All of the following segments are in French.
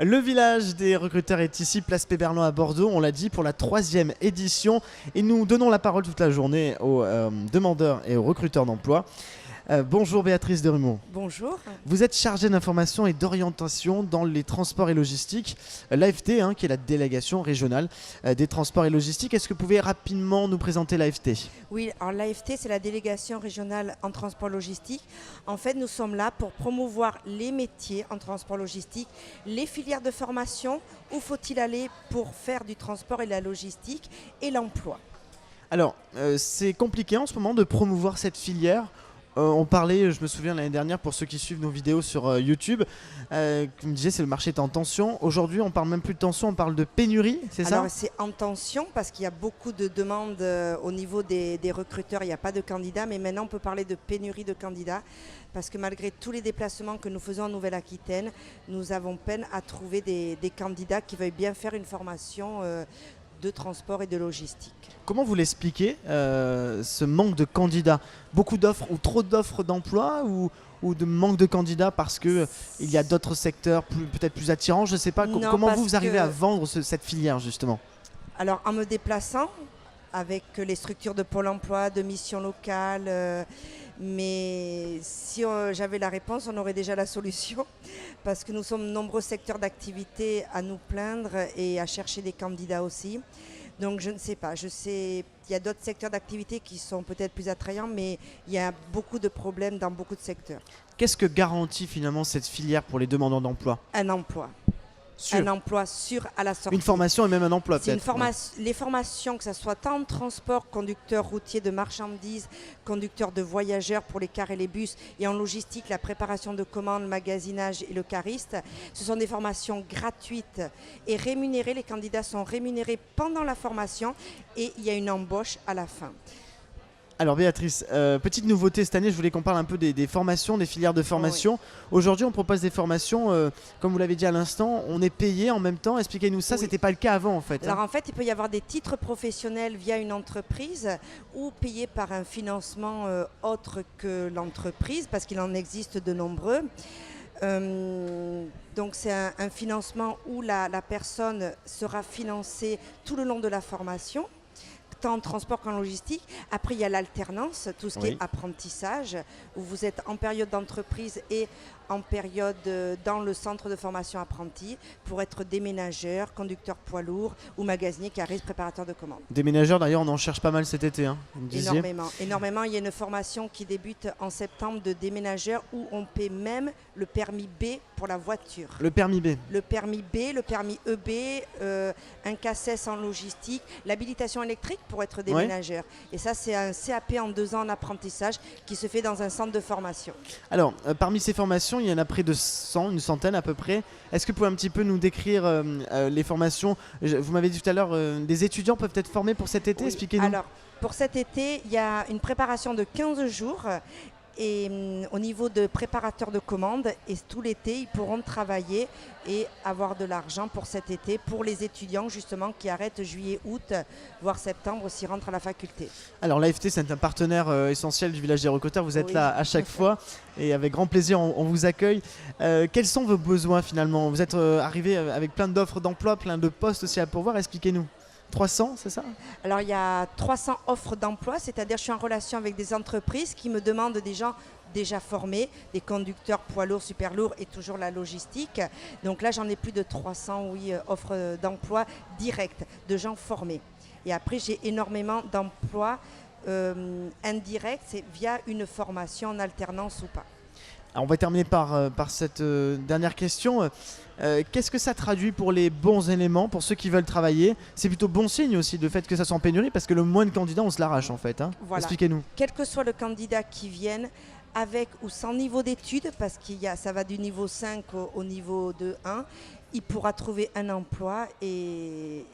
Le village des recruteurs est ici, place Péberlan à Bordeaux, on l'a dit, pour la 3e édition. Et nous donnons la parole toute la journée aux demandeurs et aux recruteurs d'emploi. Bonjour Béatrice Derumont. Bonjour. Vous êtes chargée d'information et d'orientation dans les transports et logistiques, l'AFT, qui est la délégation régionale des transports et logistiques. Est-ce que vous pouvez rapidement nous présenter l'AFT ? Oui, alors l'AFT, c'est la délégation régionale en transport logistique. En fait, nous sommes là pour promouvoir les métiers en transport logistique, les filières de formation, où faut-il aller pour faire du transport et de la logistique et l'emploi. Alors, c'est compliqué en ce moment de promouvoir cette filière. On parlait, je me souviens l'année dernière, pour ceux qui suivent nos vidéos sur YouTube, qui me disaient que le marché est en tension. Aujourd'hui, on parle même plus de tension, on parle de pénurie, c'est ça ? Alors c'est en tension parce qu'il y a beaucoup de demandes au niveau des recruteurs, il n'y a pas de candidats, mais maintenant on peut parler de pénurie de candidats parce que malgré tous les déplacements que nous faisons en Nouvelle-Aquitaine, nous avons peine à trouver des candidats qui veuillent bien faire une formation de transport et de logistique. Comment vous l'expliquez, ce manque de candidats ? Beaucoup d'offres ou trop d'offres d'emploi ou de manque de candidats parce qu'il y a d'autres secteurs peut-être plus attirants ? Je ne sais pas. Non, Comment vous arrivez à vendre cette filière justement ? Alors en me déplaçant avec les structures de Pôle emploi, de missions locales, mais si j'avais la réponse, on aurait déjà la solution parce que nous sommes nombreux secteurs d'activité à nous plaindre et à chercher des candidats aussi. Donc je ne sais pas, je sais qu'il y a d'autres secteurs d'activité qui sont peut-être plus attrayants, mais il y a beaucoup de problèmes dans beaucoup de secteurs. Qu'est-ce que garantit finalement cette filière pour les demandeurs d'emploi ? Un emploi. Un emploi sûr à la sortie. Une formation et même un emploi peut-être. Les formations, que ce soit tant en transport, conducteur routier de marchandises, conducteur de voyageurs pour les cars et les bus, et en logistique, la préparation de commandes, le magasinage et le cariste, ce sont des formations gratuites et rémunérées. Les candidats sont rémunérés pendant la formation et il y a une embauche à la fin. Alors Béatrice, petite nouveauté cette année, je voulais qu'on parle un peu des formations, des filières de formation. Oui. Aujourd'hui, on propose des formations, comme vous l'avez dit à l'instant, on est payé en même temps. Expliquez-nous ça, c'était pas le cas avant en fait. Alors en fait, il peut y avoir des titres professionnels via une entreprise ou payés par un financement autre que l'entreprise, parce qu'il en existe de nombreux. Donc c'est un financement où la personne sera financée tout le long de la formation, tant en transport qu'en logistique. Après, il y a l'alternance, tout ce qui est apprentissage, où vous êtes en période d'entreprise et en période dans le centre de formation apprenti pour être déménageur, conducteur poids lourd ou magasinier, cariste, préparateur de commandes. Déménageur, d'ailleurs, on en cherche pas mal cet été. Énormément. Il y a une formation qui débute en septembre de déménageur où on paie même le permis B pour la voiture. Le permis B. Le permis B, le permis EB, un CACES en logistique, l'habilitation électrique pour être déménageur. Et ça, c'est un CAP en 2 ans en apprentissage qui se fait dans un centre de formation. Alors, parmi ces formations, il y en a près de 100, une centaine à peu près. Est-ce que vous pouvez un petit peu nous décrire les formations ? Vous m'avez dit tout à l'heure, des étudiants peuvent être formés pour cet été, expliquez-nous. Alors, pour cet été, il y a une préparation de 15 jours. Et au niveau de préparateurs de commandes, et tout l'été, ils pourront travailler et avoir de l'argent pour cet été, pour les étudiants justement qui arrêtent juillet, août, voire septembre s'ils rentrent à la faculté. Alors l'AFT, c'est un partenaire essentiel du village des recruteurs, vous êtes là à chaque fois et avec grand plaisir on vous accueille. Quels sont vos besoins finalement ? Vous êtes arrivé avec plein d'offres d'emploi, plein de postes aussi à pourvoir, expliquez-nous. 300, c'est ça ? Alors il y a 300 offres d'emploi, c'est-à-dire je suis en relation avec des entreprises qui me demandent des gens déjà formés, des conducteurs poids lourds, super lourds et toujours la logistique. Donc là j'en ai plus de 300 offres d'emploi directes, de gens formés. Et après j'ai énormément d'emplois indirects, c'est via une formation en alternance ou pas. Alors on va terminer par cette dernière question. Qu'est-ce que ça traduit pour les bons éléments, pour ceux qui veulent travailler ? C'est plutôt bon signe aussi, le fait que ça soit en pénurie, parce que le moins de candidats, on se l'arrache en fait. Voilà. Expliquez-nous. Quel que soit le candidat qui vienne, avec ou sans niveau d'études, parce ça va du niveau 5 au niveau de 1, il pourra trouver un emploi et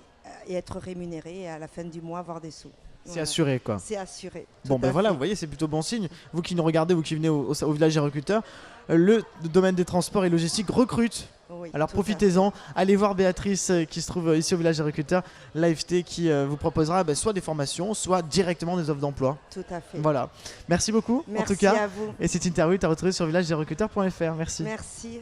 être rémunéré et à la fin du mois avoir des sous. C'est assuré quoi. C'est assuré. Bon ben voilà, vous voyez, c'est plutôt bon signe. Vous qui nous regardez, vous qui venez au village des recruteurs, le domaine des transports et logistiques recrute. Oui, alors profitez-en, allez voir Béatrice qui se trouve ici au village des recruteurs, l'AFT qui vous proposera soit des formations, soit directement des offres d'emploi. Tout à fait. Voilà. Merci beaucoup. Merci en tout cas. à vous. Et cette interview est à retrouver sur villagederecruteurs.fr. Merci. Merci.